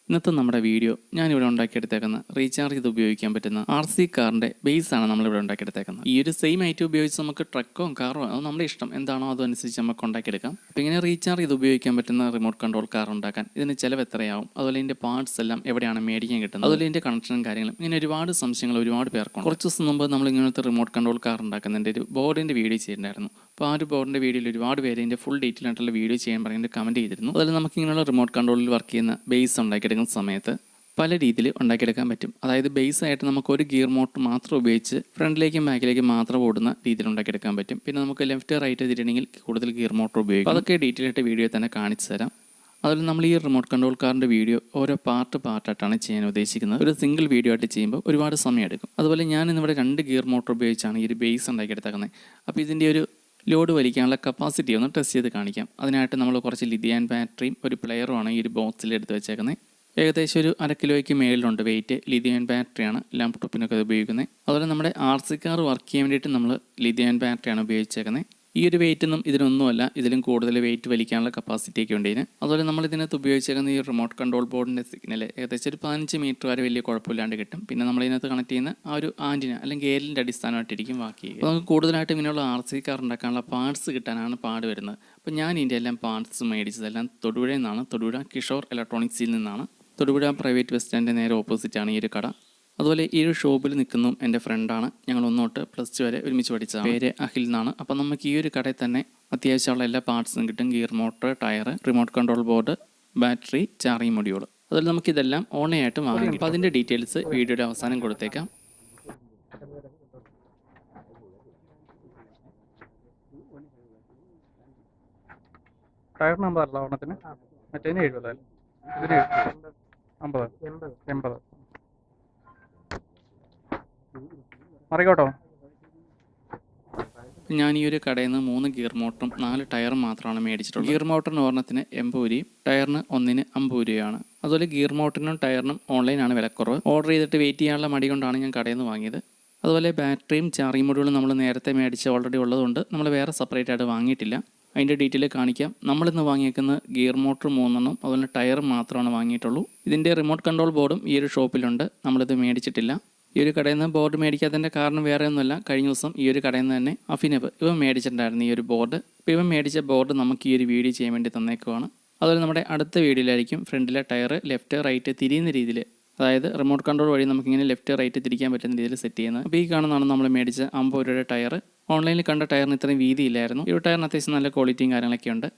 ഇന്നത്തെ നമ്മുടെ വീഡിയോ ഞാനിവിടെ ഉണ്ടാക്കിയെടുത്തേക്കുന്ന റീചാർജ് ചെയ്ത് ഉപയോഗിക്കാൻ പറ്റുന്ന RC കാറിൻ്റെ ബേസാണ് നമ്മളിവിടെ ഉണ്ടാക്കിയെടുത്തേക്കുന്നത്. ഈ ഒരു സെയിം ഐറ്റം ഉപയോഗിച്ച് നമുക്ക് ട്രക്കോ കാറോ അത് നമ്മുടെ ഇഷ്ടം എന്താണോ അതനുസരിച്ച് നമുക്ക് ഉണ്ടാക്കിയെടുക്കാം. അപ്പോൾ ഇങ്ങനെ റീചാർജ് ചെയ്ത് ഉപയോഗിക്കാൻ പറ്റുന്ന റിമോട്ട് കൺട്രോൾ കാർ ഉണ്ടാക്കാൻ ഇതിന് ചിലവ് എത്രയാവും, അതുപോലെ ഇതിൻ്റെ പാർട്സ് എല്ലാം എവിടെയാണ് മേടിക്കാൻ കിട്ടുന്നത്, അതുപോലെ ഇതിൻ്റെ കണക്ഷനും കാര്യങ്ങളും, ഇങ്ങനെ ഒരുപാട് സംശയങ്ങൾ ഒരുപാട് പേർക്കുണ്ട്. കുറച്ച് ദിവസം മുമ്പ് നമ്മൾ ഇങ്ങനത്തെ റിമോട്ട് കൺട്രോൾ കാർ ഉണ്ടാക്കുന്നതിൻ്റെ ഒരു ബോർഡിൻ്റെ വീഡിയോ ചെയ്തിട്ടുണ്ടായിരുന്നു. അപ്പോൾ ആ ഒരു ബോർഡിൻ്റെ വീഡിയോയിൽ ഒരുപാട് പേര് ഇതിൻ്റെ ഫുൾ ഡീറ്റെയിൽ ആയിട്ടുള്ള വീഡിയോ ചെയ്യാൻ പറഞ്ഞിട്ട് കമൻറ്റ് ചെയ്തിരുന്നു. അതുപോലെ നമുക്ക് ഇങ്ങനെയുള്ള റിമോട്ട് കൺട്രോളിൽ വർക്ക് ചെയ്യുന്ന ബേസ് ഉണ്ടാക്കിയെടുക്കുന്ന സമയത്ത് പല രീതിയിൽ ഉണ്ടാക്കിയെടുക്കാൻ പറ്റും. അതായത് ബേസായിട്ട് നമുക്ക് ഒരു ഗിയർ മോട്ടർ മാത്രം ഉപയോഗിച്ച് ഫ്രണ്ടിലേക്കും ബാക്കിലേക്കും മാത്രം ഓടുന്ന രീതിയിൽ ഉണ്ടാക്കിയെടുക്കാൻ പറ്റും. പിന്നെ നമുക്ക് ലെഫ്റ്റ് റൈറ്റ് തിരിയണമെങ്കിൽ കൂടുതൽ ഗിയർ മോട്ടർ ഉപയോഗിക്കും. അതൊക്കെ ഡീറ്റെയിൽ ആയിട്ട് വീഡിയോ തന്നെ കാണിച്ചു തരാം. അതുപോലെ നമ്മൾ ഈ റിമോട്ട് കൺട്രോൾ കാറിൻ്റെ വീഡിയോ ഓരോ പാർട്ടായിട്ടാണ് ചെയ്യാൻ ഉദ്ദേശിക്കുന്നത്. ഒരു സിംഗിൾ വീഡിയോ ആയിട്ട് ചെയ്യുമ്പോൾ ഒരുപാട് സമയം എടുക്കും. അതുപോലെ ഞാൻ ഇന്നിവിടെ 2 ഗിയർ മോട്ടർ ഉപയോഗിച്ചാണ് ഈ ഒരു ബേസ് ഉണ്ടാക്കിയെടുത്തേക്കുന്നത്. അപ്പോൾ ഇതിൻ്റെ ഒരു ലോഡ് വലിക്കാനുള്ള കപ്പാസിറ്റി ഒന്ന് ടെസ്റ്റ് ചെയ്ത് കാണിക്കാം. അതിനായിട്ട് നമ്മൾ കുറച്ച് ലിഥിയം ബാറ്ററിയും ഒരു പ്ലെയറുമാണ് ഈ ഒരു ബോക്സിൽ എടുത്ത് വെച്ചേക്കുന്നത്. ഏകദേശം ഒരു 1/2 കിലോയ്ക്ക് മേളിലുണ്ട് വെയിറ്റ്. ലിഥിയം ബാറ്ററിയാണ് ലാപ്ടോപ്പിനൊക്കെ ഉപയോഗിക്കുന്നത്. അതുപോലെ നമ്മുടെ RC കാർ വർക്ക് ചെയ്യാൻ വേണ്ടിയിട്ട് നമ്മൾ ലിഥിയം ബാറ്ററിയാണ് ഉപയോഗിച്ചേക്കുന്നത്. ഈ ഒരു വെയിറ്റൊന്നും ഇതിനൊന്നുമല്ല, ഇതിലും കൂടുതൽ വെയിറ്റ് വലിക്കാനുള്ള കപ്പാസിറ്റിയൊക്കെ ഉണ്ട് ഇതിന്. അതുപോലെ നമ്മൾ ഇതിനകത്ത് ഉപയോഗിച്ചേക്കുന്ന ഈ റിമോട്ട് കൺട്രോൾ ബോർഡിൻ്റെ സിഗ്നൽ ഏകദേശം ഒരു 15 മീറ്റർ വരെ വലിയ കുഴപ്പമില്ലാണ്ട് കിട്ടും. പിന്നെ നമ്മൾ ഇതിനകത്ത് കണക്ട് ചെയ്യുന്ന ആ ഒരു ആൻറ്റിന അല്ലെങ്കിൽ ഏലിൻ്റെ അടിസ്ഥാനമായിട്ടിരിക്കും ബാക്കി. അപ്പോൾ നമുക്ക് കൂടുതലായിട്ട് ഇങ്ങനെയുള്ള RC കാർ ഉണ്ടാക്കാനുള്ള പാർട്സ് കിട്ടാനാണ് പാട് വരുന്നത്. അപ്പോൾ ഞാൻ ഇതിൻ്റെ എല്ലാം പാർട്സ് മേടിച്ചതെല്ലാം തൊടുപുഴയിൽ നിന്നാണ്. തൊടുപുഴ കിഷോർ ഇലക്ട്രോണിക്സിൽ നിന്നാണ്. തൊടുപുഴ പ്രൈവറ്റ് ബസ് സ്റ്റാൻഡിൻ്റെ നേരെ ഓപ്പോസിറ്റാണ് ഈ ഒരു കട. അതുപോലെ ഈ ഒരു ഷോപ്പിൽ നിൽക്കുന്ന എൻ്റെ ഫ്രണ്ടാണ്. ഞങ്ങൾ 1 തൊട്ട് +2 വരെ ഒരുമിച്ച് പഠിച്ചതാണ്. പേര് അഖിൽ എന്നാണ്. അപ്പോൾ നമുക്ക് ഈ ഒരു കടയിൽ തന്നെ അത്യാവശ്യമുള്ള എല്ലാ പാർട്സും കിട്ടും. Gear motor, tyre, remote control board, battery, charging module. അതുപോലെ നമുക്കിതെല്ലാം ഓൺലൈനായിട്ട് വാങ്ങാം. അപ്പോൾ അതിൻ്റെ ഡീറ്റെയിൽസ് വീഡിയോയുടെ അവസാനം കൊടുത്തേക്കാം. ടയർ നമ്പർ അല്ല ഓണത്തിന്, മറ്റേതിന് 70, ഇതിന് 50, 80. മറിക്കോട്ടോ. ഞാൻ ഈ ഒരു കടയിൽ നിന്ന് 3 ഗിയർ മോട്ടറും 4 ടയറും മാത്രമാണ് മേടിച്ചിട്ടുള്ളത്. ഗിയർ മോട്ടറിന് ഒരെണ്ണത്തിന് 80 രൂപയും ടയറിന് ഒന്നിന് 50 രൂപയാണ്. അതുപോലെ ഗിയർ മോട്ടറിനും ടയറിനും ഓൺലൈനാണ് വിലക്കുറവ്. ഓർഡർ ചെയ്തിട്ട് വെയിറ്റ് ചെയ്യാനുള്ള മടി കൊണ്ടാണ് ഞാൻ കടയിൽ നിന്ന് വാങ്ങിയത്. അതുപോലെ ബാറ്ററിയും ചാർജിങ് മൊഡ്യൂളും നമ്മൾ നേരത്തെ മേടിച്ച് ഓൾറെഡി ഉള്ളതുകൊണ്ട് നമ്മൾ വേറെ സെപ്പറേറ്റ് ആയിട്ട് വാങ്ങിയിട്ടില്ല. അതിൻ്റെ ഡീറ്റെയിൽ കാണിക്കാം. നമ്മളിന്ന് വാങ്ങിയേക്കുന്ന ഗിയർ മോട്ടർ 3 എണ്ണം, അതുപോലെ ടയർ മാത്രമാണ് വാങ്ങിയിട്ടുള്ളൂ. ഇതിൻ്റെ റിമോട്ട് കൺട്രോൾ ബോർഡും ഈ ഒരു ഷോപ്പിലുണ്ട്. നമ്മളിത് മേടിച്ചിട്ടില്ല. ഈ ഒരു കടയിൽ നിന്ന് ബോർഡ് മേടിക്കാത്തതിൻ്റെ കാരണം വേറെ ഒന്നുമല്ല, കഴിഞ്ഞ ദിവസം ഈ ഒരു കടയിൽ നിന്ന് തന്നെ അഭിനവ് ഇവൻ മേടിച്ചിട്ടുണ്ടായിരുന്നു ഈ ഒരു ബോർഡ്. അപ്പോൾ ഇവൻ മേടിച്ച ബോർഡ് നമുക്ക് ഈ ഒരു വീഡിയോ ചെയ്യാൻ വേണ്ടി തന്നേക്കുവാണ്. അതുപോലെ നമ്മുടെ അടുത്ത വീഡിയോയിലായിരിക്കും ഫ്രണ്ടിലെ ടയർ ലെഫ്റ്റ് റൈറ്റ് തിരിയുന്ന രീതിയിൽ, അതായത് റിമോട്ട് കൺട്രോൾ വഴി നമുക്കിങ്ങനെ ലെഫ്റ്റ് റൈറ്റ് തിരിക്കാൻ പറ്റുന്ന രീതിയിൽ സെറ്റ് ചെയ്യുന്നത്. അപ്പോൾ ഈ കാണുന്നതാണ് നമ്മൾ മേടിച്ച 50 രൂപയുടെ ടയർ. ഓൺലൈനിൽ കണ്ട ടയറിന് ഇത്രയും വീതിയില്ലായിരുന്നു. ഈ ഒരു ടയറിന് അത്യാവശ്യം നല്ല ക്വാളിറ്റിയും കാര്യങ്ങളൊക്കെ ഉണ്ട്.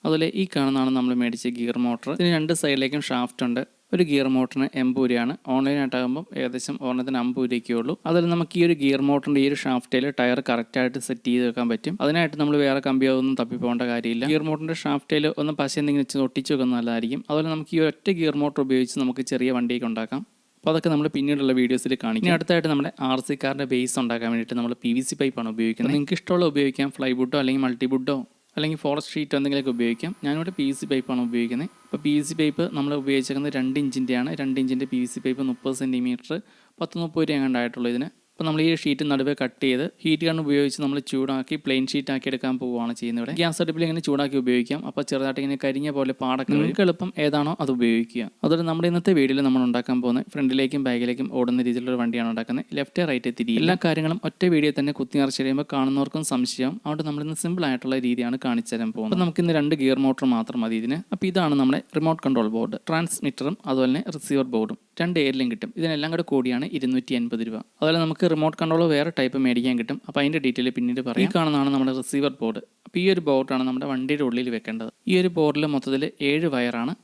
അതുപോലെ ഈ കാണുന്നതാണ് നമ്മൾ മേടിച്ച ഗിയർ മോട്ടർ. ഇതിന് 2 സൈഡിലേക്കും ഷാഫ്റ്റ് ഉണ്ട്. ഒരു ഗിയർ മോട്ടറിന് 80 രൂപയാണ്. ഓൺലൈനായിട്ടാകുമ്പോൾ ഏകദേശം ഒരെണ്ണത്തിന് 50 രൂപയ്ക്കേ ഉള്ളൂ. അതിൽ നമുക്ക് ഈ ഒരു ഗിയർ മോട്ടറിൻ്റെ ഈ ഒരു ഷാഫ്റ്റിൽ ടയർ കറക്റ്റായിട്ട് സെറ്റ് ചെയ്ത് വെക്കാൻ പറ്റും. അതിനായിട്ട് നമ്മൾ വേറെ കമ്പിയൊന്നും തപ്പിപ്പോകേണ്ട കാര്യമില്ല. ഗിയർ മോട്ടറിൻ്റെ ഷാഫ്റ്റിൽ ഒന്ന് പശ എന്തെങ്കിലും വെച്ച് ഒട്ടിച്ച് വെക്കുന്നത് നല്ലതായിരിക്കും. അതുപോലെ നമുക്ക് ഈ ഒറ്റ ഗിയർ മോട്ടർ ഉപയോഗിച്ച് നമുക്ക് ചെറിയ വണ്ടിയൊക്കെ ഉണ്ടാക്കാം. അപ്പോൾ അതൊക്കെ നമ്മൾ പിന്നീടുള്ള വീഡിയോസിൽ കാണിക്കും. ഇനി അടുത്തായിട്ട് നമ്മുടെ RC കാറിൻ്റെ ബേസ് ഉണ്ടാക്കാൻ വേണ്ടിയിട്ട് നമ്മൾ PVC പൈപ്പാണ് ഉപയോഗിക്കുന്നത്. നിങ്ങൾക്ക് ഇഷ്ടമുള്ള ഉപയോഗിക്കാം. ഫ്ലൈവുഡോ അല്ലെങ്കിൽ മൾട്ടിവുഡോ അല്ലെങ്കിൽ ഫോറസ്റ്റ് ഷീറ്റോ എന്തെങ്കിലുമൊക്കെ ഉപയോഗിക്കാം. ഞാനിവിടെ PVC പൈപ്പാണ് ഉപയോഗിക്കുന്നത്. അപ്പോൾ PVC പൈപ്പ് നമ്മൾ ഉപയോഗിച്ചിരിക്കുന്നത് 2 ഇഞ്ചിൻ്റെയാണ്. 2 ഇഞ്ചിൻ്റെ PVC പൈപ്പ് 30 സെൻറ്റിമീറ്റർ 10-30 രൂപ കണ്ടായിട്ടുള്ളൂ ഇതിന്. അപ്പോൾ നമ്മൾ ഈ ഷീറ്റ് നടുവേ കട്ട് ചെയ്ത് ഹീറ്റ് ഗൺ ഉപയോഗിച്ച് നമ്മൾ ചൂടാക്കി പ്ലെയിൻ ഷീറ്റ് ആക്കി എടുക്കാൻ പോവുകയാണ് ചെയ്യുന്നത്. ഇവിടെ ഗ്യാസ് അടുപ്പിൽ ഇങ്ങനെ ചൂടാക്കി ഉപയോഗിക്കാം. അപ്പോൾ ചെറുതായിട്ട് ഇങ്ങനെ കരിഞ്ഞ പോലെ പാടൊക്കെ നിങ്ങൾക്ക് എളുപ്പം ഏതാണോ അത് ഉപയോഗിക്കുക. അതുപോലെ നമ്മുടെ ഇന്നത്തെ വീഡിയോയിൽ നമ്മൾ ഉണ്ടാക്കാൻ പോകുന്നത് ഫ്രണ്ടിലേക്കും ബാക്കിലേക്കും ഓടുന്ന രീതിയിലുള്ള വണ്ടിയാണ് ഉണ്ടാക്കുന്നത്. ലെഫ്റ്റ് റൈറ്റ് തിരി എല്ലാ കാര്യങ്ങളും ഒറ്റ വീഡിയോ തന്നെ കുത്തിനിറച്ച് കഴിയുമ്പോൾ കാണുന്നവർക്കും സംശയം. അതുകൊണ്ട് നമ്മളിന്ന് സിമ്പിൾ ആയിട്ടുള്ള രീതിയാണ് കാണിച്ചു തരാൻ പോകുന്നത്. അപ്പോൾ നമുക്കിന്ന് 2 ഗിയർ മോട്ടർ മാത്രം മതി ഇതിന്. അപ്പോൾ ഇതാണ് നമ്മുടെ റിമോട്ട് കൺട്രോൾ ബോർഡ്. ട്രാൻസ്മിറ്ററും അതുപോലെ തന്നെ റിസീവർ ബോർഡും 2 ഏരിയയിലും കിട്ടും. ഇതിനെല്ലാം കൂടെ കൂടിയാണ് 280 രൂപ. അതുപോലെ നമുക്ക് റിമോട്ട് കൺട്രോൾ വേറെ ടൈപ്പ് മേടിക്കാൻ കിട്ടും. അപ്പോൾ അതിൻ്റെ ഡീറ്റെയിൽ പിന്നീട് പറയാം. ഈ കാണുന്നതാണ് നമ്മുടെ റിസീവർ ബോർഡ്. അപ്പോൾ ഈ ഒരു ബോർഡാണ് നമ്മുടെ വണ്ടിയുടെ ഉള്ളിൽ വെക്കേണ്ടത്. ഈ ഒരു ബോർഡിൽ മൊത്തത്തിൽ 7 വയറാണ്.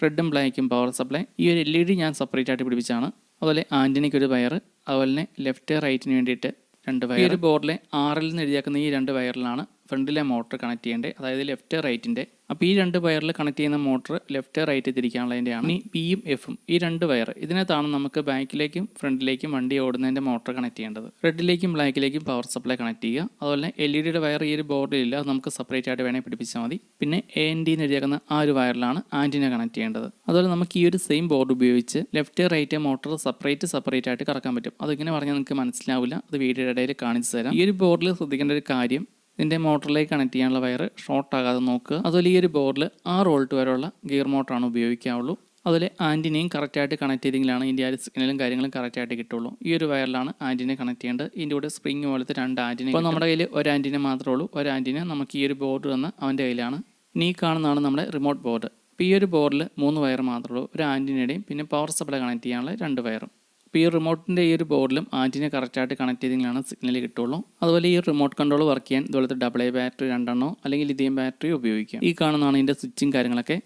റെഡും ബ്ലാക്കും പവർ സപ്ലൈ. ഈ ഒരു LED ഞാൻ സെപ്പറേറ്റ് ആയിട്ട് പിടിപ്പിച്ചാണ്. അതുപോലെ ആൻറ്റിനയ്ക്ക് ഒരു വയർ, അതുപോലെ തന്നെ ലെഫ്റ്റ് റൈറ്റിന് വേണ്ടിയിട്ട് 2 വയർ. ഈ ഒരു ബോർഡിലെ RL എന്ന് എഴുതിയാക്കുന്ന ഈ 2 വയറിലാണ് ഫ്രണ്ടിലെ മോട്ടർ കണക്ട് ചെയ്യേണ്ടത്, അതായത് ലെഫ്റ്റ് റൈറ്റിൻ്റെ. അപ്പോൾ ഈ 2 വയറിൽ കണക്ട് ചെയ്യുന്ന മോട്ടർ ലെഫ്റ്റ് റൈറ്റ് തിരിക്കാനുള്ളതിൻ്റെയാണ്. ഇനി Pയും Fഉം ഈ 2 വയർ ഇതിനകത്താണ് നമുക്ക് ബാക്കിലേക്കും ഫ്രണ്ടിലേക്കും വണ്ടി ഓടുന്നതിൻ്റെ മോട്ടർ കണക്ട് ചെയ്യേണ്ടത്. റെഡിലേക്കും ബ്ലാക്കിലേക്കും പവർ സപ്ലൈ കണക്ട് ചെയ്യുക. അതുപോലെ LED വയർ ഈ ഒരു ബോർഡിലില്ല, അത് നമുക്ക് സെപ്പറേറ്റ് ആയിട്ട് വേണേൽ പിടിപ്പിച്ചാൽ മതി. പിന്നെ AND എന്ന് എഴുതിയാക്കുന്ന ആ ഒരു വയറിലാണ് ആൻറ്റിന കണക്ട് ചെയ്യേണ്ടത്. അതുപോലെ നമുക്ക് ഈ ഒരു സെയിം ബോർഡ് ഉപയോഗിച്ച് ലെഫ്റ്റ് റൈറ്റ് മോട്ടർ സെപ്പറേറ്റ് ആയിട്ട് കറക്കാൻ പറ്റും. അതിങ്ങനെ പറഞ്ഞാൽ നിങ്ങൾക്ക് മനസ്സിലാവില്ല, അത് വീഡിയോയുടെ ഇടയിൽ കാണിച്ചു തരാം. ഈ ഒരു ബോർഡിൽ ശ്രദ്ധിക്കേണ്ട ഒരു കാര്യം, ഇതിൻ്റെ മോട്ടറിലേക്ക് കണക്ട് ചെയ്യാനുള്ള വയർ ഷോർട്ട് ആകാതെ നോക്കുക. അതുപോലെ ഈ ഒരു ബോർഡിൽ 6 വോൾട്ട് വരെയുള്ള ഗിയർ മോട്ടറാണ് ഉപയോഗിക്കാവുള്ളൂ. അതുപോലെ ആൻറ്റിനെയും കറക്റ്റായിട്ട് കണക്ട് ചെയ്തെങ്കിലാണ് ഇതിൻ്റെ ആ സിഗ്നലും കാര്യങ്ങളും കറക്റ്റായിട്ട് കിട്ടുള്ളൂ. ഈ ഒരു വയറിലാണ് ആൻറ്റിനെ കണക്ട് ചെയ്യേണ്ടത്. ഇതിൻ്റെ കൂടെ സ്പ്രിങ് പോലത്തെ 2 ആൻറ്റിനെ. ഇപ്പോൾ നമ്മുടെ കയ്യിൽ ഒരു ആൻറ്റിനെ മാത്രമേ ഉള്ളൂ. ഒരു ആൻറ്റിനെ നമുക്ക് ഈ ഒരു ബോർഡ് വന്ന് അവൻ്റെ കയ്യിലാണ്. ഇനി ഈ കാണുന്നതാണ് നമ്മുടെ റിമോട്ട് ബോർഡ്. അപ്പോൾ ഈ ഒരു ബോർഡിൽ 3 വയർ മാത്രമേ ഉള്ളൂ. ഒരു ആൻറ്റിനയുടെയും പിന്നെ പവർ സപ്ലൈ കണക്ട് ചെയ്യാനുള്ള 2 വയറും. അപ്പോൾ ഈ റിമോട്ടിൻ്റെ ഈ ഒരു ബോർഡിലും ആൻറ്റിനെ കറക്റ്റായിട്ട് കണക്ട് ചെയ്തെങ്കിലാണ് സിഗ്നൽ കിട്ടുള്ളൂ. അതുപോലെ ഈ റിമോട്ട് കൺട്രോൾ വർക്ക് ചെയ്യാൻ ഇതുപോലത്തെ AA ബാറ്ററി 2 അല്ലെങ്കിൽ ലിഥിയം ബാറ്ററി ഉപയോഗിക്കാം. ഈ കാണുന്നതാണ് ഇതിൻ്റെ സ്വിച്ചും കാര്യങ്ങളൊക്കെ.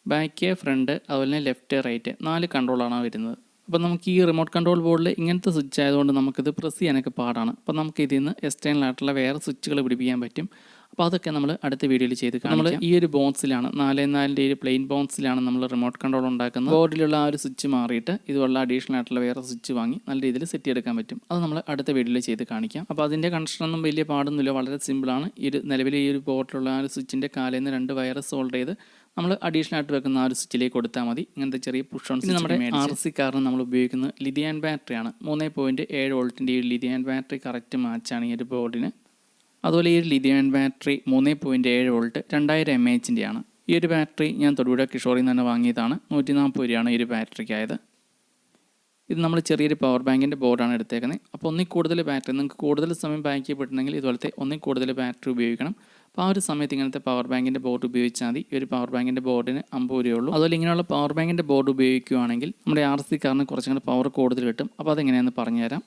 ബാക്ക്, ഫ്രണ്ട്, അതുപോലെ തന്നെ ലെഫ്റ്റ്, റൈറ്റ് 4 കൺട്രോളാണ് വരുന്നത്. അപ്പോൾ നമുക്ക് ഈ റിമോട്ട് കൺട്രോൾ ബോർഡിൽ ഇങ്ങനത്തെ സ്വിച്ച് ആയതുകൊണ്ട് നമുക്കിത് പ്രസ് ചെയ്യാനൊക്കെ പാടാണ്. അപ്പോൾ നമുക്ക് ഇതിൽ നിന്ന് എക്സ്റ്റേണൽ ആയിട്ടുള്ള വേറെ സ്വിച്ചുകൾ പിടിപ്പിക്കാൻ പറ്റും. അപ്പോൾ അതൊക്കെ നമ്മൾ അടുത്ത വീഡിയോയിൽ ചെയ്ത് കാണാം. നമ്മൾ ഈ ഒരു ബോക്സിലാണ് 4x4 ഒരു പ്ലെയിൻ ബോക്സിലാണ് നമ്മൾ റിമോട്ട് കൺട്രോൾ ഉണ്ടാക്കുന്നത്. ബോർഡിലുള്ള ആ ഒരു സ്വിച്ച് മാറിയിട്ട് ഇതുപോലുള്ള അഡീഷണൽ ആയിട്ടുള്ള വേറെ സ്വിച്ച് വാങ്ങി നല്ല രീതിയിൽ സെറ്റ് ചെയ്തെടുക്കാൻ പറ്റും. അത് നമ്മൾ അടുത്ത വീഡിയോയിൽ ചെയ്ത് കാണിക്കാം. അപ്പോൾ അതിൻ്റെ കണക്ഷനൊന്നും വലിയ പാടൊന്നുമില്ല, വളരെ സിമ്പിളാണ്. നിലവിൽ ഈ ഒരു ബോർഡിലുള്ള ആ ഒരു സ്വിച്ചിൻ്റെ കാലിൽ നിന്ന് 2 വയർ സോൾഡ് ചെയ്ത് നമ്മൾ അഡീഷണൽ ആയിട്ട് വെക്കുന്ന ആ ഒരു സ്വിച്ചിലേക്ക് കൊടുത്താൽ മതി. ഇങ്ങനത്തെ ചെറിയ പുഷ് ഓൺ സ്വിച്ച്. നമ്മുടെ RC കാറിന് നമ്മൾ ഉപയോഗിക്കുന്നത് ലിഥിയം ബാറ്ററിയാണ്. 3.7 വോൾട്ടിൻ്റെ ഈ ലിഥിയം ബാറ്ററി കറക്റ്റ് മാച്ചാണ് ഈ ഒരു ബോർഡിന്. അതുപോലെ ഈ ഒരു ലിഥിയം ബാറ്ററി 3.7 വോൾട്ട് 2000 mAh ആണ്. ഈ ഒരു ബാറ്ററി ഞാൻ തൊടുപുഴ കിഷോറിൽ നിന്ന് തന്നെ വാങ്ങിയതാണ്. 140 രൂപയാണ് ഈ ഒരു ബാറ്ററിക്കായത്. ഇത് നമ്മൾ ചെറിയൊരു പവർ ബാങ്കിൻ്റെ ബോർഡാണ് എടുത്തേക്കുന്നത്. അപ്പോൾ ഒന്നിൽ കൂടുതൽ ബാറ്ററി, നിങ്ങൾക്ക് കൂടുതൽ സമയം ബാക്ക് ചെയ്യപ്പെട്ടുണ്ടെങ്കിൽ ഇതുപോലത്തെ ഒന്നിൽ കൂടുതൽ ബാറ്ററി ഉപയോഗിക്കണം. അപ്പോൾ ആ ഒരു സമയത്ത് ഇങ്ങനത്തെ പവർ ബാങ്കിൻ്റെ ബോർഡ് ഉപയോഗിച്ചാൽ മതി. ഈ ഒരു പവർ ബാങ്കിൻ്റെ ബോർഡിന് 50 രൂപയുള്ളൂ. അതുപോലെ ഇങ്ങനെയുള്ള പവർ ബാങ്കിൻ്റെ ബോർഡ് ഉപയോഗിക്കുകയാണെങ്കിൽ നമ്മുടെ RC കാറിന് കുറച്ചും കൂടെ പവർ കൂടുതൽ കിട്ടും. അപ്പോൾ അതെങ്ങനെയാണെന്ന് പറഞ്ഞുതരാം.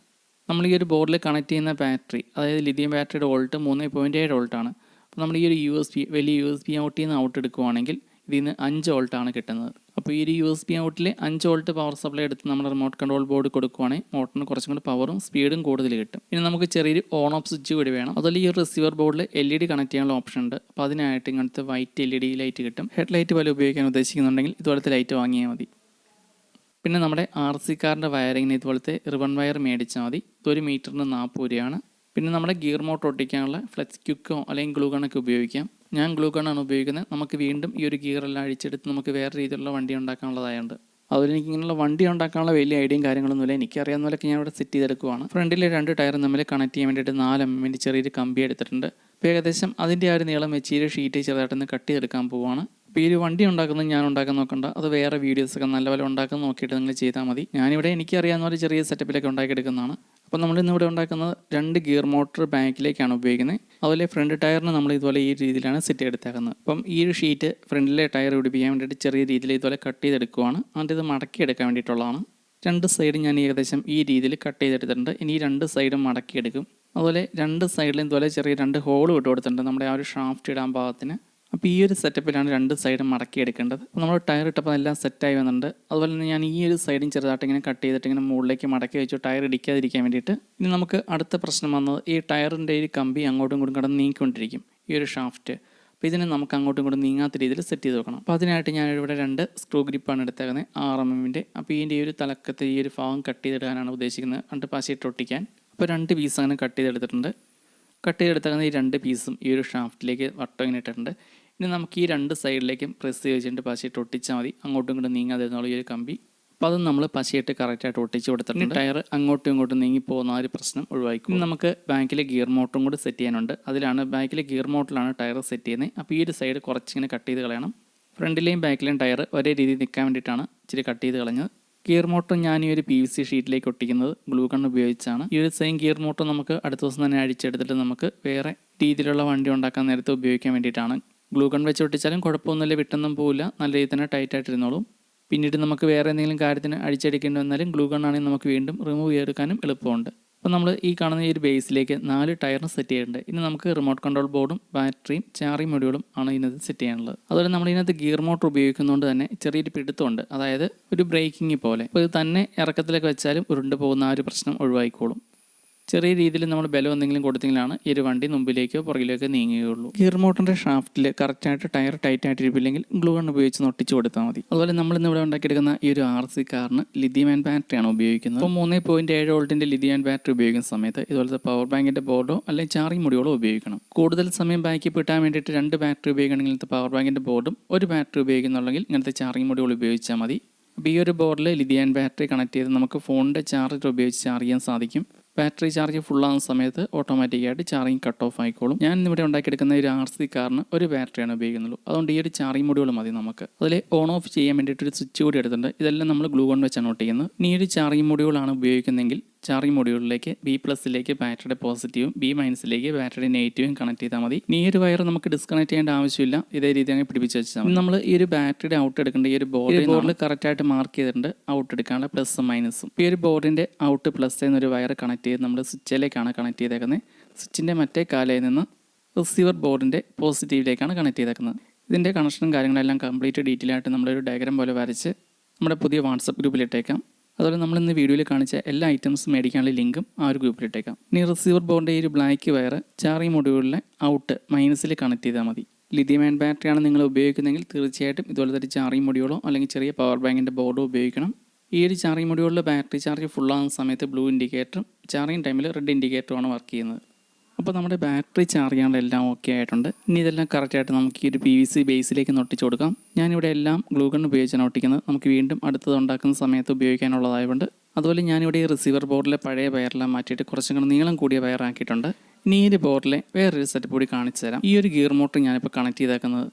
നമ്മൾ ഈ ഒരു ബോർഡിൽ കണക്ട് ചെയ്യുന്ന ബാറ്ററി, അതായത് ലിഥിയം ബാറ്ററിയുടെ വോൾട്ട് 3.7 വോൾട്ടാണ്. അപ്പോൾ നമ്മൾ ഈ ഒരു വലിയ USB ഔട്ടിൽ നിന്ന് ഔട്ട് എടുക്കുകയാണെങ്കിൽ ഇതിൽ നിന്ന് 5 വോൾട്ടാണ് കിട്ടുന്നത്. അപ്പോൾ ഈ ഒരു USB ഔട്ടിൽ 5 വോൾട്ട് പവർ സപ്ലൈ എടുത്ത് നമ്മൾ റിമോട്ട് കൺട്രോൾ ബോർഡ് കൊടുക്കുകയാണെങ്കിൽ മോട്ടറിന് കുറച്ചും കൂടി പവറും സ്പീഡും കൂടുതൽ കിട്ടും. ഇനി നമുക്ക് ചെറിയൊരു ഓൺ ഓഫ് സ്വിച്ച് കൂടി വേണം. അതുപോലെ ഈ ഒരു റിസീവർ ബോർഡിൽ LED കണക്ട് ചെയ്യാനുള്ള ഓപ്ഷൻ ഉണ്ട്. അപ്പോൾ അതിനായിട്ട് ഇങ്ങനത്തെ വൈറ്റ് LED ലൈറ്റ് കിട്ടും. ഹെഡ് ലൈറ്റ് പോലെ ഉപയോഗിക്കാൻ ഉദ്ദേശിക്കുന്നുണ്ടെങ്കിൽ ഇതുപോലത്തെ ലൈറ്റ് വാങ്ങിയാൽ മതി. പിന്നെ നമ്മുടെ RC കാറിൻ്റെ വയറിങ്ങിന് ഇതുപോലത്തെ റിബൺ വയർ മേടിച്ചാൽ മതി. ഇതൊരു മീറ്ററിന് 40 രൂപയാണ്. പിന്നെ നമ്മുടെ ഗിയർ മോട്ടർ ഒട്ടിക്കാനുള്ള ഫ്ലെക്സ് ക്യുക്കോ അല്ലെങ്കിൽ ഗ്ലൂ ഗണ്ണൊക്കെ ഉപയോഗിക്കാം. ഞാൻ ഗ്ലൂ ഗണ്ണാണ് ഉപയോഗിക്കുന്നത്. നമുക്ക് വീണ്ടും ഈ ഒരു ഗിയറെല്ലാം അഴിച്ചെടുത്ത് നമുക്ക് വേറെ രീതിയിലുള്ള വണ്ടി ഉണ്ടാക്കാനുള്ളതായുണ്ട്. അതുപോലെ എനിക്ക് ഇങ്ങനെയുള്ള വണ്ടി ഉണ്ടാക്കാനുള്ള വലിയ ഐഡിയയും കാര്യങ്ങളൊന്നുമില്ല. എനിക്കറിയാവുന്ന പോലെയൊക്കെ ഞാൻ ഇവിടെ സെറ്റ് ചെയ്തെടുക്കുവാണ്. ഫ്രണ്ടിലെ 2 ടയർ തമ്മിൽ കണക്ട് ചെയ്യാൻ വേണ്ടിയിട്ട് 4 mm ചെറിയൊരു കമ്പി എടുത്തിട്ടുണ്ട്. അപ്പോൾ ഏകദേശം അതിൻ്റെ ആ ഒരു നീളം വെച്ച് ഈ ഒരു ഷീറ്റ് ചെറുതായിട്ടൊന്ന് കട്ട് ചെയ്തെടുക്കാൻ പോവുകയാണ്. അപ്പോൾ ഈ ഒരു വണ്ടി ഉണ്ടാക്കുന്നത് ഞാൻ ഉണ്ടാക്കാൻ നോക്കണ്ട, അത് വേറെ വീഡിയോസൊക്കെ നല്ലപോലെ ഉണ്ടാക്കാൻ നോക്കിയിട്ട് നിങ്ങൾ ചെയ്താൽ മതി. ഞാനിവിടെ എനിക്കറിയാവുന്ന ഒരു ചെറിയ സെറ്റപ്പിലൊക്കെ ഉണ്ടാക്കിയെടുക്കുന്നതാണ്. അപ്പോൾ നമ്മളിന്നിവിടെ ഉണ്ടാക്കുന്നത് 2 ഗിയർ മോട്ടർ ബാക്കിലേക്കാണ് ഉപയോഗിക്കുന്നത്. അതുപോലെ ഫ്രണ്ട് ടയറിന് നമ്മൾ ഇതുപോലെ ഈ രീതിയിലാണ് സെറ്റ് എടുത്തേക്കുന്നത്. അപ്പം ഈ ഒരു ഷീറ്റ് ഫ്രണ്ടിലെ ടയർ പിടിപ്പിക്കാൻ വേണ്ടിയിട്ട് ചെറിയ രീതിയിൽ ഇതുപോലെ കട്ട് ചെയ്തെടുക്കുവാണ്. അതിൻ്റെ ഇത് മടക്കി എടുക്കാൻ വേണ്ടിയിട്ടുള്ളതാണ്. 2 സൈഡും ഞാൻ ഏകദേശം ഈ രീതിയിൽ കട്ട് ചെയ്തെടുത്തിട്ടുണ്ട്. ഇനി 2 സൈഡും മടക്കിയെടുക്കും. അതുപോലെ 2 സൈഡിലും ഇതുപോലെ ചെറിയ 2 ഹോൾ ഇട്ട് കൊടുത്തിട്ടുണ്ട് നമ്മുടെ ആ ഒരു ഷാഫ്റ്റ് ഇടാൻ പാകത്തിന്. അപ്പോൾ ഈ ഒരു സെറ്റപ്പിലാണ് 2 സൈഡും മടക്കി എടുക്കേണ്ടത്. അപ്പോൾ നമ്മൾ ടയർ ഇട്ടപ്പോൾ എല്ലാം സെറ്റായി വന്നിട്ടുണ്ട്. അതുപോലെ തന്നെ ഞാൻ ഈ ഒരു സൈഡും ചെറുതായിട്ട് ഇങ്ങനെ കട്ട് ചെയ്തിട്ട് ഇങ്ങനെ മുകളിലേക്ക് മടക്കി വെച്ചു, ടയർ ഇടിക്കാതിരിക്കാൻ വേണ്ടിയിട്ട്. ഇനി നമുക്ക് അടുത്ത പ്രശ്നം വന്നത് ഈ ടയറിൻ്റെ ഈ കമ്പി അങ്ങോട്ടും ഇങ്ങോട്ടും കിടന്ന് നീങ്ങിക്കൊണ്ടിരിക്കും, ഈ ഒരു ഷാഫ്റ്റ്. അപ്പോൾ ഇതിനെ നമുക്ക് അങ്ങോട്ടും ഇങ്ങോട്ടും നീങ്ങാത്ത രീതിയിൽ സെറ്റ് ചെയ്ത് വെക്കണം. അപ്പോൾ അതിനായിട്ട് ഞാനിവിടെ 2 സ്ക്രൂ ഗ്രിപ്പാണ് എടുത്തേക്കുന്നത് 6 mm. അപ്പോൾ ഇതിൻ്റെ ഈ ഒരു തലക്കത്തെ ഈ ഒരു ഭാഗം കട്ട് ചെയ്തിടാനാണ് ഉദ്ദേശിക്കുന്നത്, 2 പശയിട്ട് ഒട്ടിക്കാൻ. അപ്പോൾ 2 പീസ് അങ്ങനെ കട്ട് ചെയ്തെടുത്തിട്ടുണ്ട്. കട്ട് ചെയ്തെടുത്തേക്കുന്ന ഈ 2 പീസും ഈ ഒരു ഷാഫ്റ്റിലേക്ക് വട്ടം ഇങ്ങനെ ഇട്ടിട്ടുണ്ട്. ഇനി നമുക്ക് ഈ 2 സൈഡിലേക്കും പ്രസ് ചെയ്തിട്ട് പശയിട്ട് ഒട്ടിച്ചാൽ മതി, അങ്ങോട്ടും ഇങ്ങോട്ടും നീങ്ങാതിരുന്നുള്ള ഈ ഒരു കമ്പി. അപ്പോൾ അത് നമ്മൾ പശയിട്ട് കറക്റ്റായിട്ട് ഒട്ടിച്ച് കൊടുത്തിട്ടുണ്ട്. ടയർ അങ്ങോട്ടും ഇങ്ങോട്ടും നീങ്ങി പോകുന്ന ആ ഒരു പ്രശ്നം ഒഴിവാക്കും. ഇനി നമുക്ക് ബാക്കിലെ ഗിയർ മോട്ടറും കൂടി സെറ്റ് ചെയ്യാനുണ്ട്. അതിലാണ് ബാക്കിലെ ഗിയർ മോട്ടറിലാണ് ടയർ സെറ്റ് ചെയ്യുന്നത്. അപ്പോൾ ഈ ഒരു സൈഡ് കുറച്ചിങ്ങനെ കട്ട് ചെയ്ത് കളയണം. ഫ്രണ്ടിലെയും ബാക്കിലെയും ടയർ ഒരേ രീതിയിൽ നിൽക്കാൻ വേണ്ടിയിട്ടാണ് ഇച്ചിരി കട്ട് ചെയ്ത് കളഞ്ഞത്. ഗിയർ മോട്ടർ ഞാൻ ഈ ഒരു PVC ഷീറ്റിലേക്ക് ഒട്ടിക്കുന്നത് ഗ്ലൂ ഗൺ ഉപയോഗിച്ചാണ്. ഈ ഒരു സെയിം ഗിയർ മോട്ടർ നമുക്ക് അടുത്ത ദിവസം തന്നെ അഴിച്ചെടുത്തിട്ട് നമുക്ക് വേറെ രീതിയിലുള്ള വണ്ടി ഉണ്ടാക്കാൻ നേരത്തെ ഉപയോഗിക്കാൻ വേണ്ടിയിട്ടാണ്. ഗ്ലൂ ഗൺ വെച്ച് ഒട്ടിച്ചാലും കുഴപ്പമൊന്നുമില്ല, വിട്ടൊന്നും പോവില്ല, നല്ല രീതിയിൽ തന്നെ ടൈറ്റായിട്ടിരുന്നോളും. പിന്നീട് നമുക്ക് വേറെ എന്തെങ്കിലും കാര്യത്തിന് അടിച്ചടിക്കേണ്ടി വന്നാലും ഗ്ലൂ ഗൺ ആണെങ്കിൽ നമുക്ക് വീണ്ടും റിമൂവ് ചെയ്തെടുക്കാനും എളുപ്പമുണ്ട്. അപ്പോൾ നമ്മൾ ഈ കാണുന്ന ഈ ഒരു ബേസിലേക്ക് 4 ടയറിന് സെറ്റ് ചെയ്തിട്ടുണ്ട്. ഇനി നമുക്ക് റിമോട്ട് കൺട്രോൾ ബോർഡും ബാറ്ററിയും ചാർജിങ് മൊഡ്യൂളും ആണ് ഇതിനകത്ത് സെറ്റ് ചെയ്യാനുള്ളത്. അതുപോലെ നമ്മൾ ഇതിനകത്ത് ഗിയർ മോട്ടർ ഉപയോഗിക്കുന്നതുകൊണ്ട് തന്നെ ചെറിയൊരു പിടുത്തമുണ്ട്, അതായത് ഒരു ബ്രേക്കിംഗ് പോലെ. അപ്പോൾ ഇത് തന്നെ ഇറക്കത്തിലേക്ക് വെച്ചാലും ഉരുണ്ട് പോകുന്ന ആ ഒരു പ്രശ്നം ഒഴിവായിക്കോളും. ചെറിയ രീതിയിൽ നമ്മൾ ബലം എന്തെങ്കിലും കൊടുത്തെങ്കിലാണ് ഈ ഒരു വണ്ടി മുമ്പിലേക്കോ പുറകിലേക്കോ നീങ്ങുകയുള്ളൂ. ഗിയർ മോട്ടറിൻ്റെ ഷാഫ്റ്റിൽ കറക്റ്റായിട്ട് ടയർ ടൈറ്റ് ആയിട്ടിരിപ്പില്ലെങ്കിൽ ഗ്ലൂ ഗൺ ഉപയോഗിച്ച് ഒട്ടിച്ച് കൊടുത്താൽ മതി. അതുപോലെ നമ്മളിന്ന് ഇവിടെ ഉണ്ടാക്കിയെടുക്കുന്ന ഈ ഒരു RC കാറിന് ലിഥിയം ബാറ്ററിയാണ് ഉപയോഗിക്കുന്നത്. അപ്പോൾ 3.7 വോൾട്ടിൻ്റെ ലിഥിയം ബാറ്ററി ഉപയോഗിക്കുന്ന സമയത്ത് ഇതുപോലത്തെ പവർ ബാങ്കിൻ്റെ ബോർഡോ അല്ലെങ്കിൽ ചാർജിങ് മൊഡ്യൂളോ ഉപയോഗിക്കണം. കൂടുതൽ സമയം ബാക്കി കിട്ടാൻ വേണ്ടിയിട്ട് 2 ബാറ്ററി ഉപയോഗിക്കണമെങ്കിൽ ഇങ്ങനത്തെ പവർ ബാങ്കിൻ്റെ ബോർഡും 1 ബാറ്ററി ഉപയോഗിക്കുന്നുണ്ടെങ്കിൽ ഇങ്ങനത്തെ ചാർജിങ് മൊഡ്യൂൾ ഉപയോഗിച്ചാൽ മതി. അപ്പോൾ ഈ ഒരു ബോർഡിൽ ലിഥിയം ബാറ്ററി കണക്ട് ചെയ്ത് നമുക്ക് ഫോണിൻ്റെ ചാർജർ ഉപയോഗിച്ച് ചാർജ് ചെയ്യാൻ സാധിക്കും. ബാറ്ററി ചാർജ് ഫുള്ളാകുന്ന സമയത്ത് ഓട്ടോമാറ്റിക്കായിട്ട് ചാർജിങ് കട്ട് ഓഫ് ആയിക്കോളും. ഞാൻ ഇന്നിവിടെ ഉണ്ടാക്കിയെടുക്കുന്ന ഒരു RC കാറിന് ഒരു ബാറ്ററിയാണ് ഉപയോഗിക്കുന്നുള്ളൂ. അതുകൊണ്ട് ഈ ഒരു ചാർജിങ് മൊഡ്യൂൾ മതി നമുക്ക്. അതിൽ ഓൺ ഓഫ് ചെയ്യാൻ വേണ്ടിയിട്ട് ഒരു സ്വിച്ച് കൂടി എടുത്തിട്ടുണ്ട്. ഇതെല്ലാം നമ്മൾ ഗ്ലൂ ഗൺ വെച്ചാണ് ഒട്ടിക്കുന്നത്. ഇനി ഈ ഒരു ചാർജിങ് മൊഡ്യൂളാണ് ഉപയോഗിക്കുന്നതെങ്കിൽ ചാർജിങ് മൊഡ്യൂളിലേക്ക് B+ലേക്ക് ബാറ്ററിയുടെ പോസിറ്റീവും B-ലേക്ക് ബാറ്ററിയുടെ നെഗറ്റീവും കണക്ട് ചെയ്താൽ മതി. ഈ ഒരു വയർ നമുക്ക് ഡിസ്കണക്ട് ചെയ്യേണ്ട ആവശ്യമില്ല. ഇതേ രീതി അങ്ങ് പിടിപ്പിച്ച് വെച്ചാൽ നമ്മൾ ഈ ഒരു ബാറ്ററിയുടെ ഔട്ട് എടുക്കേണ്ട ഈ ഒരു ബോർഡിൽ കറക്റ്റായിട്ട് മാർക്ക് ചെയ്തിട്ടുണ്ട് ഔട്ട് എടുക്കാനുള്ള പ്ലസും മൈനസും. ഈ ഒരു ബോർഡിൻ്റെ ഔട്ട് പ്ലസ് എന്നൊരു വയർ കണക്ട് ചെയ്ത് നമ്മൾ സ്വിച്ചിലേക്കാണ് കണക്ട് ചെയ്തേക്കുന്നത്. സ്വിച്ചിൻ്റെ മറ്റേ കാലയിൽ നിന്ന് റിസീവർ ബോർഡിൻ്റെ പോസിറ്റീവിലേക്കാണ് കണക്ട് ചെയ്തേക്കുന്നത്. ഇതിൻ്റെ കണക്ഷനും കാര്യങ്ങളെല്ലാം കംപ്ലീറ്റ് ഡീറ്റെയിൽ ആയിട്ട് നമ്മളൊരു ഡയഗ്രാം പോലെ വരച്ച് നമ്മുടെ പുതിയ വാട്സപ്പ് ഗ്രൂപ്പിലിട്ടേക്കാം. അതുപോലെ നമ്മൾ ഇന്ന് വീഡിയോയിൽ കാണിച്ച എല്ലാ ഐറ്റംസും മേടിക്കാനുള്ള ലിങ്കും ആ ഒരു ഗ്രൂപ്പിലിട്ടേക്കാം. ഇനി റിസീവർ ബോർഡിൻ്റെ ഈ ഒരു ബ്ലാക്ക് വയർ ചാർജിങ് മൊഡ്യൂളിലെ ഔട്ട് മൈനസിൽ കണക്ട് ചെയ്താൽ മതി. ലിഥിയം അയൺ ബാറ്ററിയാണ് നിങ്ങൾ ഉപയോഗിക്കുന്നതെങ്കിൽ തീർച്ചയായിട്ടും ഇതുപോലത്തെ ഒരു ചാർജിങ് മൊഡ്യൂളോ അല്ലെങ്കിൽ ചെറിയ പവർ ബാങ്കിൻ്റെ ബോർഡോ ഉപയോഗിക്കണം. ഈ ഒരു ചാർജിങ് മൊഡ്യൂളിൽ ബാറ്ററി ചാർജ് ഫുള്ളാകുന്ന സമയത്ത് ബ്ലൂ ഇൻഡിക്കേറ്ററും ചാർജിങ് ടൈമിൽ റെഡ് ഇൻഡിക്കേറ്ററുമാണ് വർക്ക് ചെയ്യുന്നത്. അപ്പോൾ നമ്മുടെ ബാറ്ററി ചാർജ് ചെയ്യാനുള്ള എല്ലാം ഓക്കെ ആയിട്ടുണ്ട്. ഇനി ഇതെല്ലാം കറക്റ്റായിട്ട് നമുക്ക് ഈ ഒരു PVC ബേസിലേക്ക് ഒട്ടിച്ച് കൊടുക്കാം. ഞാനിവിടെ എല്ലാം ഗ്ലൂ ഗൺ ഉപയോഗിച്ചാണ് ഒട്ടിക്കുന്നത്. നമുക്ക് വീണ്ടും അടുത്തത് ഉണ്ടാക്കുന്ന സമയത്ത് ഉപയോഗിക്കാനുള്ളതായതുകൊണ്ട്. അതുപോലെ ഞാനിവിടെ ഈ റിസീവർ ബോർഡിലെ പഴയ വയറെല്ലാം മാറ്റിയിട്ട് കുറച്ചും കൂടെ നീളം കൂടിയ വയറാക്കിയിട്ടുണ്ട്. ഇനി ഈ ഒരു ബോർഡിലെ വേറൊരു സെറ്റപ്പ് കൂടി കാണിച്ചു തരാം. ഈ ഒരു ഗിയർ മോട്ടർ ഞാനിപ്പോൾ കണക്ട് ചെയ്തേക്കുന്നത്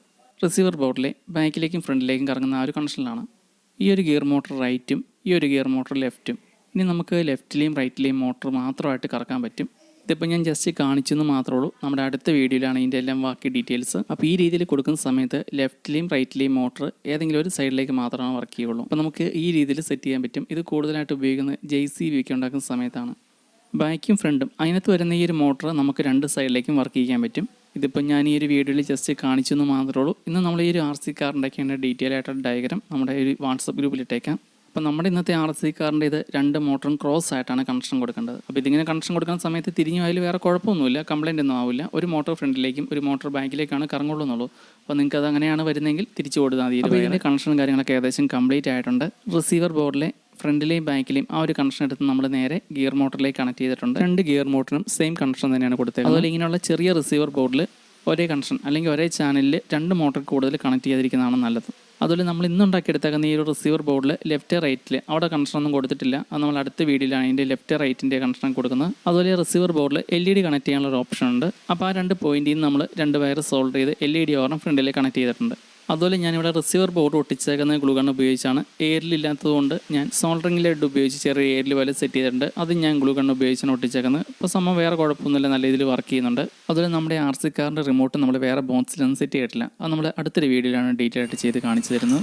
റിസീവർ ബോർഡിലെ ബാക്കിലേക്കും ഫ്രണ്ടിലേക്കും കറങ്ങുന്ന ആ ഒരു കണക്ഷനിലാണ്. ഈ ഒരു ഗിയർ മോട്ടർ റൈറ്റും ഈ ഒരു ഗിയർ മോട്ടർ ലെഫ്റ്റും. ഇനി നമുക്ക് ലെഫ്റ്റിലെയും റൈറ്റിലെയും മോട്ടർ മാത്രമായിട്ട് കറക്കാൻ പറ്റും. ഇതിപ്പോൾ ഞാൻ ജസ്റ്റ് കാണിച്ചെന്ന് മാത്രമേ ഉള്ളൂ. നമ്മുടെ അടുത്ത വീഡിയോയിലാണ് ഇതിൻ്റെ എല്ലാം ബാക്കി ഡീറ്റെയിൽസ്. അപ്പോൾ ഈ രീതിയിൽ കൊടുക്കുന്ന സമയത്ത് ലെഫ്റ്റിലെയും റൈറ്റിലെയും മോട്ടർ ഏതെങ്കിലും ഒരു സൈഡിലേക്ക് മാത്രമാണ് വർക്ക് ചെയ്യുള്ളൂ. അപ്പോൾ നമുക്ക് ഈ രീതിയിൽ സെറ്റ് ചെയ്യാൻ പറ്റും. ഇത് കൂടുതലായിട്ട് ഉപയോഗിക്കുന്നത് JCB ഒക്കെ ഉണ്ടാക്കുന്ന സമയത്താണ്. ബാക്കും ഫ്രണ്ടും അതിനകത്ത് വരുന്ന ഈ ഒരു മോട്ടർ നമുക്ക് രണ്ട് സൈഡിലേക്കും വർക്ക് ചെയ്യാൻ പറ്റും. ഇതിപ്പോൾ ഞാൻ ഈ ഒരു വീഡിയോയിൽ ജസ്റ്റ് കാണിച്ചെന്ന് മാത്രമേ ഉള്ളൂ. ഇന്ന് നമ്മൾ ഈ ഒരു RC കാർ ഉണ്ടാക്കിയ ഡീറ്റെയിൽ ആയിട്ടുള്ള ഡയഗ്രാം നമ്മുടെ ഒരു വാട്സപ്പ് ഗ്രൂപ്പിലിട്ടേക്കാം. അപ്പോൾ നമ്മുടെ ഇന്നത്തെ RC കാറിൻ്റെ ഇത് രണ്ട് മോട്ടറും ക്രോസ് ആയിട്ടാണ് കണക്ഷൻ കൊടുക്കേണ്ടത്. അപ്പോൾ ഇതിങ്ങനെ കണക്ഷൻ കൊടുക്കുന്ന സമയത്ത് തിരിഞ്ഞു അതിൽ വേറെ കുഴപ്പമൊന്നുമില്ല, കംപ്ലൈൻ്റ് ഒന്നും ആവില്ല. ഒരു മോട്ടർ ഫ്രണ്ടിലേക്കും ഒരു മോട്ടർ ബാക്കിലേക്കാണ് കറങ്ങുള്ളൂ എന്നുള്ളൂ. അപ്പോൾ നിങ്ങൾക്ക് അത് അങ്ങനെയാണ് വരുന്നതെങ്കിൽ തിരിച്ചു കൊടുത്താൽ മതി. അപ്പോൾ ഇതിൻ്റെ കണക്ഷനും കാര്യങ്ങളൊക്കെ ഏകദേശം കംപ്ലീറ്റ് ആയിട്ടുണ്ട്. റിസീവർ ബോർഡിലെ ഫ്രണ്ടിലെയും ബാക്കിലെയും ആ ഒരു കണക്ഷൻ എടുത്ത് നമ്മൾ നേരെ ഗിയർ മോട്ടറിലേക്ക് കണക്ട് ചെയ്തിട്ടുണ്ട്. രണ്ട് ഗിയർ മോട്ടറിനും സെയിം കണക്ഷൻ തന്നെയാണ് കൊടുത്തത്. അതുപോലെ ഇങ്ങനെയുള്ള ചെറിയ റിസീവർ ബോർഡിൽ ഒരേ കണക്ഷൻ അല്ലെങ്കിൽ ഒരേ ചാനലിൽ രണ്ട് മോട്ടർ കൂടുതൽ കണക്ട് ചെയ്തിരിക്കുന്നതാണ് നല്ലത്. അതുപോലെ നമ്മൾ ഇന്നുണ്ടാക്കിയെടുത്തേക്കുന്ന ഈ ഒരു റിസീവർ ബോർഡിൽ ലെഫ്റ്റ് റൈറ്റിൽ അവിടെ കണക്ഷനൊന്നും കൊടുത്തിട്ടില്ല. അത് നമ്മൾ അടുത്ത വീഡിയോയിലാണ് ഇതിൻ്റെ ലെഫ്റ്റ് റൈറ്റിൻ്റെ കണക്ഷൻ കൊടുക്കുന്നത്. അതുപോലെ റിസീവർ ബോർഡിൽ LED കണക്ട് ചെയ്യാനുള്ള ഒരു ഓപ്ഷൻ ഉണ്ട്. അപ്പോൾ ആ രണ്ട് പോയിന്റിൽ നിന്ന് നമ്മൾ രണ്ട് വയർ സോൾഡർ ചെയ്ത് LED ഓർണം ഫ്രണ്ടിലേക്ക് കണക്ട് ചെയ്തിട്ടുണ്ട്. അതുപോലെ ഞാനിവിടെ റിസീവർ ബോർഡ് ഒട്ടിച്ചേക്കുന്ന ഗ്ലൂ ഗൺ ഉപയോഗിച്ചാണ്. എയറിലില്ലാത്തതുകൊണ്ട് ഞാൻ സോൾഡറിംഗ് ലെഡ് ഉപയോഗിച്ച് ചെറിയ എയറിൽ പോലെ സെറ്റ് ചെയ്തിട്ടുണ്ട്. അത് ഞാൻ ഗ്ലൂ ഗൺ ഉപയോഗിച്ചാണ് ഒട്ടിച്ചേക്കുന്നത്. ഇപ്പോൾ സംഭവം വേറെ കുഴപ്പമൊന്നുമില്ല, നല്ല രീതിയിൽ വർക്ക് ചെയ്യുന്നുണ്ട്. അതുപോലെ നമ്മുടെ RC കാറിൻ്റെ റിമോട്ട് നമ്മൾ വേറെ ബോക്സിലൊന്നും സെറ്റ് ചെയ്തിട്ടില്ല. അത് നമ്മൾ അടുത്തൊരു വീഡിയോയിലാണ് ഡീറ്റെയിൽ ആയിട്ട് ചെയ്ത് കാണിച്ചു തരുന്നത്.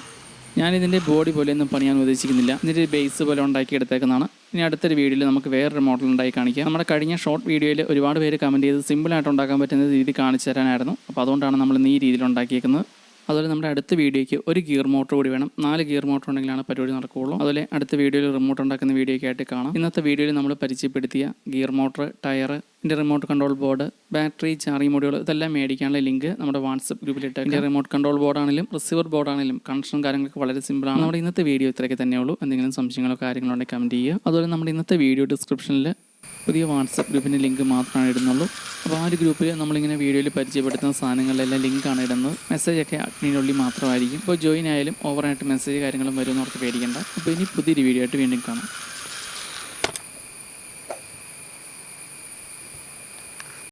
ഞാനിതിൻ്റെ ബോഡി പോലെയൊന്നും പണിയാൻ ഉദ്ദേശിക്കുന്നില്ല. ഇതിൻ്റെ ബേസ് പോലെ ഉണ്ടാക്കി എടുത്തേക്കുന്നതാണ്. ഇനി അടുത്തൊരു വീഡിയോയിൽ നമുക്ക് വേറൊരു മോഡൽ ഉണ്ടാക്കി കാണിക്കാം. നമ്മുടെ കഴിഞ്ഞ ഷോർട്ട് വീഡിയോയിൽ ഒരുപാട് പേര് കമൻറ്റ് ചെയ്ത് സിമ്പിളായിട്ട് ഉണ്ടാക്കാൻ പറ്റുന്ന രീതി കാണിച്ചു തരാനായിരുന്നു. അപ്പോൾ അതുകൊണ്ടാണ് നമ്മൾ ഈ രീതിയിൽ ഉണ്ടാക്കിയേക്കുന്നത്. അതുപോലെ നമ്മുടെ അടുത്ത വീഡിയോയ്ക്ക് ഒരു ഗിയർ മോട്ടർ കൂടി വേണം. 4 ഗിയർ മോട്ടർ ഉണ്ടെങ്കിലാണ് പരിപാടി നടക്കുകയുള്ളൂ. അതുപോലെ അടുത്ത വീഡിയോയിൽ റിമോട്ട് ഉണ്ടാക്കുന്ന വീഡിയോയ്ക്ക് ആയിട്ട് കാണാം. ഇന്നത്തെ വീഡിയോയിൽ നമ്മൾ പരിചയപ്പെടുത്തിയ ഗിയർ മോട്ടർ, ടയർ, ഇതിൻ്റെ remote control board, battery, charging module ഇതെല്ലാം മേടിക്കാനുള്ള ലിങ്ക് നമ്മുടെ വാട്സപ്പ് ഗ്രൂപ്പിലിട്ട്. ഇതിൻ്റെ റിമോട്ട് കൺട്രോൾ ബോർഡാണെങ്കിലും റിസീവർ ബോർഡാണെങ്കിലും കണക്ഷനും കാര്യങ്ങളൊക്കെ വളരെ സിമ്പിളാണ്. നമ്മുടെ ഇന്നത്തെ വീഡിയോ ഇത്രയൊക്കെ തന്നെയുള്ളൂ. എന്തെങ്കിലും സംശയങ്ങളോ കാര്യങ്ങളോ ഉണ്ടെങ്കിൽ കമൻറ്റ് ചെയ്യുക. അതുപോലെ നമ്മുടെ ഇന്നത്തെ വീഡിയോ ഡിസ്ക്രിപ്ഷനിൽ പുതിയ വാട്സപ്പ് ഗ്രൂപ്പിൻ്റെ ലിങ്ക് മാത്രമാണ് ഇടുന്നുള്ളൂ. അപ്പോൾ ആ ഒരു ഗ്രൂപ്പിൽ നമ്മളിങ്ങനെ വീഡിയോയിൽ പരിചയപ്പെടുത്തുന്ന സാധനങ്ങളിലെല്ലാം ലിങ്കാണ് ഇടുന്നത്. മെസ്സേജൊക്കെ അഡ്മിനുള്ളിൽ മാത്രമായിരിക്കും. ഇപ്പോൾ ജോയിൻ ആയാലും ഓവറായിട്ട് മെസ്സേജ് കാര്യങ്ങളും വരുമെന്ന് ഓർത്ത് പേടിക്കേണ്ട. അപ്പോൾ ഇനി പുതിയൊരു വീഡിയോ ആയിട്ട് വീണ്ടും കാണാം.